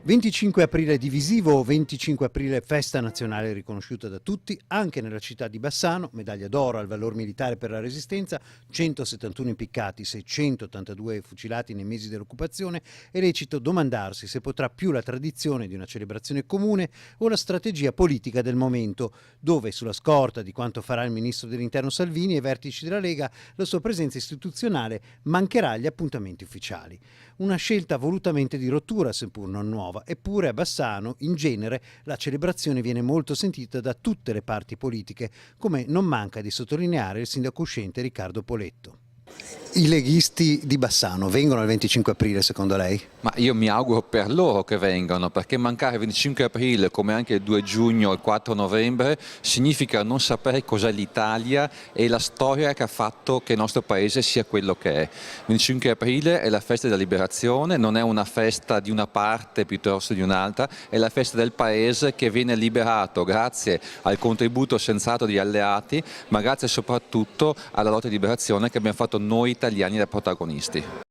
25 aprile divisivo, 25 aprile festa nazionale riconosciuta da tutti, anche nella città di Bassano, medaglia d'oro al valor militare per la resistenza, 171 impiccati, 682 fucilati nei mesi dell'occupazione. È lecito domandarsi se potrà più la tradizione di una celebrazione comune o la strategia politica del momento, dove sulla scorta di quanto farà il ministro dell'Interno Salvini e i vertici della Lega, la sua presenza istituzionale mancherà agli appuntamenti ufficiali. Una scelta volutamente di rottura, seppur non nuova. Eppure a Bassano, in genere, la celebrazione viene molto sentita da tutte le parti politiche, come non manca di sottolineare il sindaco uscente Riccardo Poletto. I leghisti di Bassano vengono il 25 aprile secondo lei? Ma io mi auguro per loro che vengano, perché mancare il 25 aprile, come anche il 2 giugno o il 4 novembre, significa non sapere cos'è l'Italia e la storia che ha fatto che il nostro paese sia quello che è. Il 25 aprile è la festa della liberazione, non è una festa di una parte piuttosto di un'altra, è la festa del paese che viene liberato grazie al contributo sensato degli alleati, ma grazie soprattutto alla lotta di liberazione che abbiamo fatto noi italiani da protagonisti.